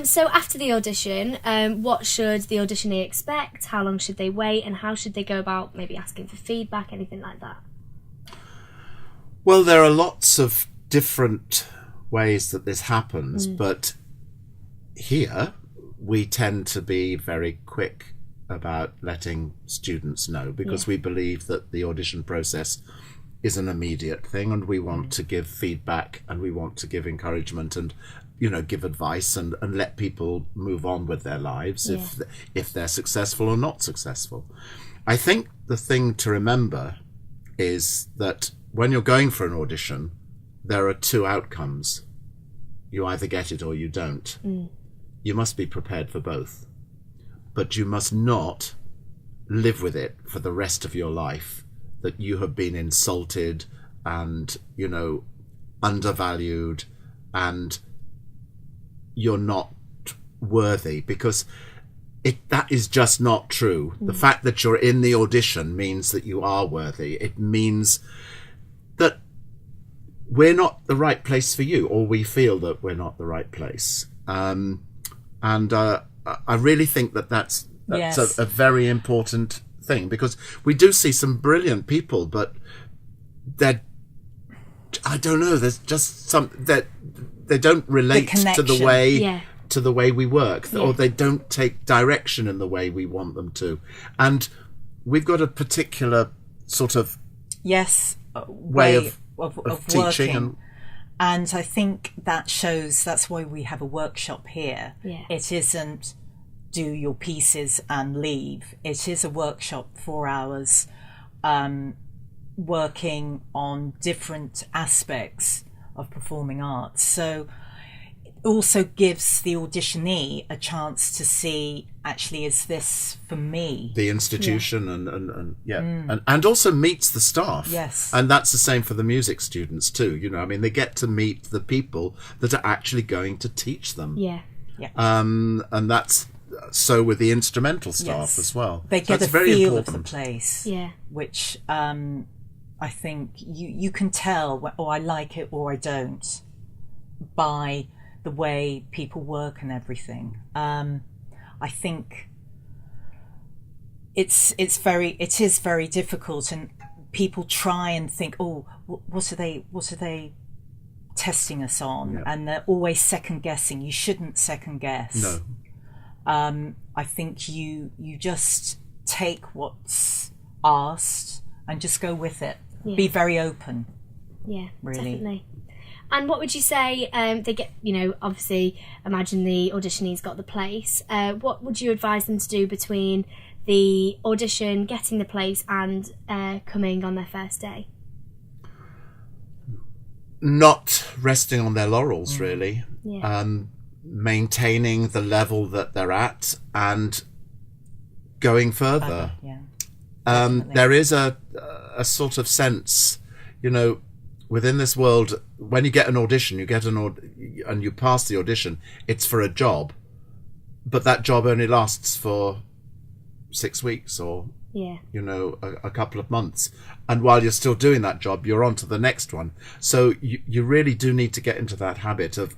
So after the audition, what should the auditionee expect? How long should they wait? And how should they go about maybe asking for feedback, anything like that? Well, there are lots of different ways that this happens, but here we tend to be very quick about letting students know, because we believe that the audition process is an immediate thing, and we want to give feedback, and we want to give encouragement, and give advice, and let people move on with their lives if they're successful or not successful. I think the thing to remember is that when you're going for an audition, there are two outcomes. You either get it or you don't. You must be prepared for both, but you must not live with it for the rest of your life, that you have been insulted and undervalued and you're not worthy, because that is just not true. The fact that you're in the audition means that you are worthy. It means that we're not the right place for you, or we feel that we're not the right place. And I really think that's a very important thing, because we do see some brilliant people, but I don't know, there's just some that they don't relate to the way we work, or they don't take direction in the way we want them to. And we've got a particular sort of way of teaching, and I think that's why we have a workshop here. It isn't do your pieces and leave. It is a workshop, 4 hours, working on different aspects of performing arts. So it also gives the auditionee a chance to see, actually, is this for me? The institution and also meets the staff. Yes. And that's the same for the music students too. They get to meet the people that are actually going to teach them. And that's so with the instrumental staff as well. They get a feel of the place, which I think you can tell, I like it or I don't, by the way people work and everything. I think it is very difficult, and people try and think, what are they testing us on? And they're always second guessing. You shouldn't second guess. No. I think you just take what's asked and just go with it. Be very open. Yeah, really. Definitely. And what would you say, they get, obviously, imagine the auditionee's got the place. What would you advise them to do between the audition, getting the place, and coming on their first day? Not resting on their laurels, really. Maintaining the level that they're at and going further. There is a sort of sense, within this world, when you get an audition, and you pass the audition, it's for a job, but that job only lasts for 6 weeks or a couple of months, and while you're still doing that job, you're on to the next one. So you really do need to get into that habit of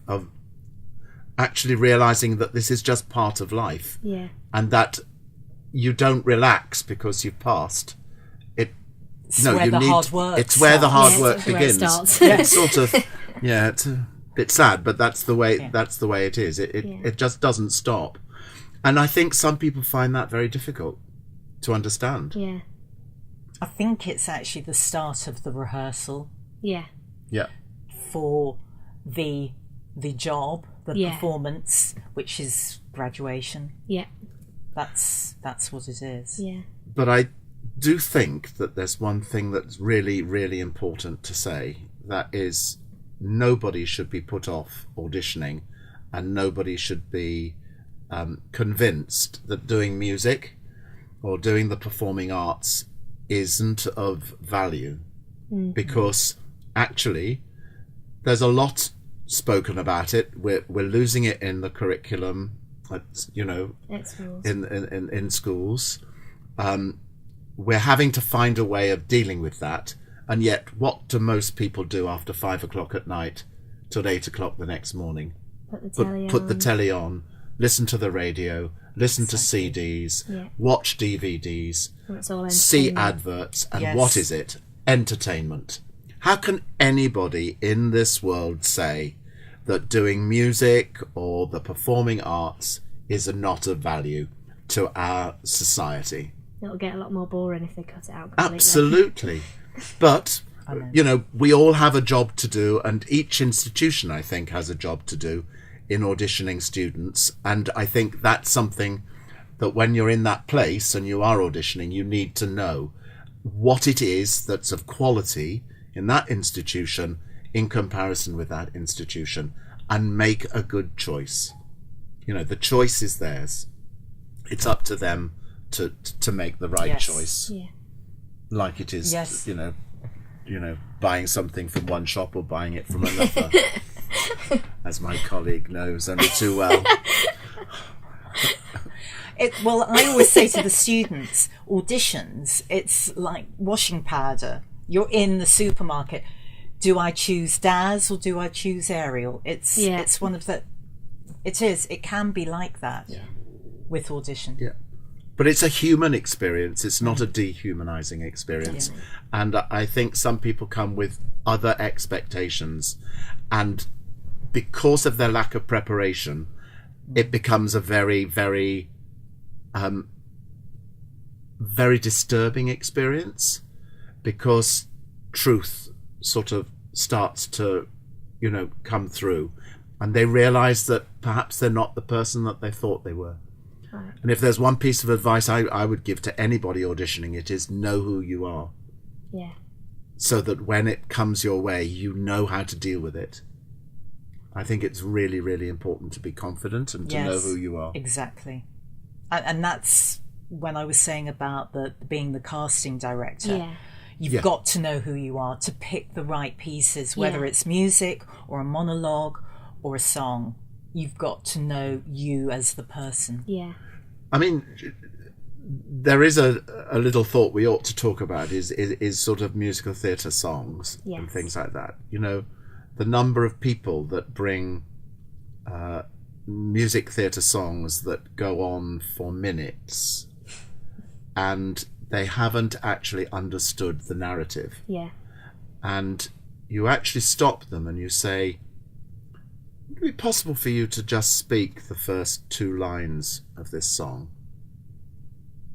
actually realizing that this is just part of life, and that you don't relax because you've passed. It's where the hard work begins. It's sort of it's a bit sad, but that's the way it is. It just doesn't stop, and I think some people find that very difficult to understand. I think it's actually the start of the rehearsal. For the job, the performance, which is graduation. That's what it is. But I do think that there's one thing that's really, really important to say. That is, nobody should be put off auditioning, and nobody should be convinced that doing music or doing the performing arts isn't of value, because actually there's a lot spoken about it. We're losing it in the curriculum, in schools. We're having to find a way of dealing with that, and yet what do most people do after 5 o'clock at night till 8 o'clock the next morning? put the telly on, listen to the radio, listen to CDs, watch DVDs, see adverts, and what is it? Entertainment. How can anybody in this world say that doing music or the performing arts is not of value to our society? It'll get a lot more boring if they cut it out completely. Absolutely. But, we all have a job to do, and each institution, I think, has a job to do in auditioning students. And I think that's something that when you're in that place and you are auditioning, you need to know what it is that's of quality in that institution in comparison with that institution, and make a good choice. The choice is theirs. It's up to them to make the right choice. Yeah. Like it is, buying something from one shop or buying it from another. As my colleague knows only too well. Well, I always say to the students, auditions, it's like washing powder. You're in the supermarket. Do I choose Daz or do I choose Ariel? It's one of the... It can be like that with audition. Yeah. But it's a human experience. It's not a dehumanizing experience. Yeah. And I think some people come with other expectations, and because of their lack of preparation, it becomes a very, very, very disturbing experience, because truth sort of starts to, come through, and they realize that perhaps they're not the person that they thought they were. Right. And if there's one piece of advice I would give to anybody auditioning, it is know who you are. Yeah. So that when it comes your way, you know how to deal with it. I think it's really, really important to be confident and to know who you are. Exactly. And that's when I was saying about being the casting director. Yeah. You've got to know who you are to pick the right pieces, whether it's music or a monologue or a song. You've got to know you as the person. Yeah. I mean, there is a little thought we ought to talk about is sort of musical theatre songs and things like that. The number of people that bring music theatre songs that go on for minutes and they haven't actually understood the narrative. Yeah. And you actually stop them and you say, would it be possible for you to just speak the first 2 lines of this song?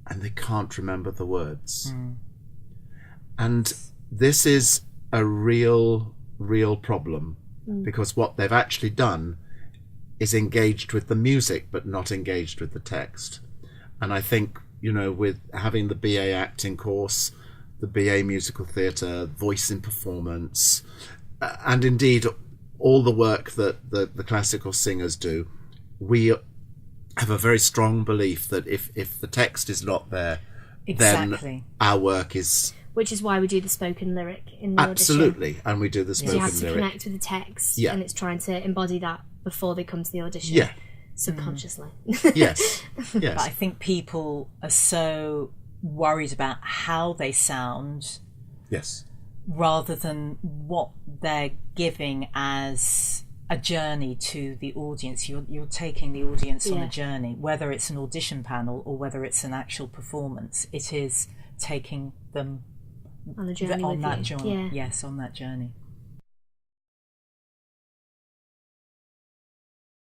And they can't remember the words. And this is a real problem, because what they've actually done is engaged with the music but not engaged with the text. And I think, with having the BA acting course, the BA musical theatre, voice in performance, and indeed all the work that the classical singers do, we have a very strong belief that if the text is not there, then our work is... Which is why we do the spoken lyric in the audition. Absolutely, and we do the spoken lyric. So you have to connect with the text, and it's trying to embody that before they come to the audition, subconsciously. Yes. But I think people are so worried about how they sound, rather than what they're giving as a journey to the audience. You're taking the audience on a journey, whether it's an audition panel or whether it's an actual performance. It is taking them on a journey on with that you. journey. Yes, on that journey.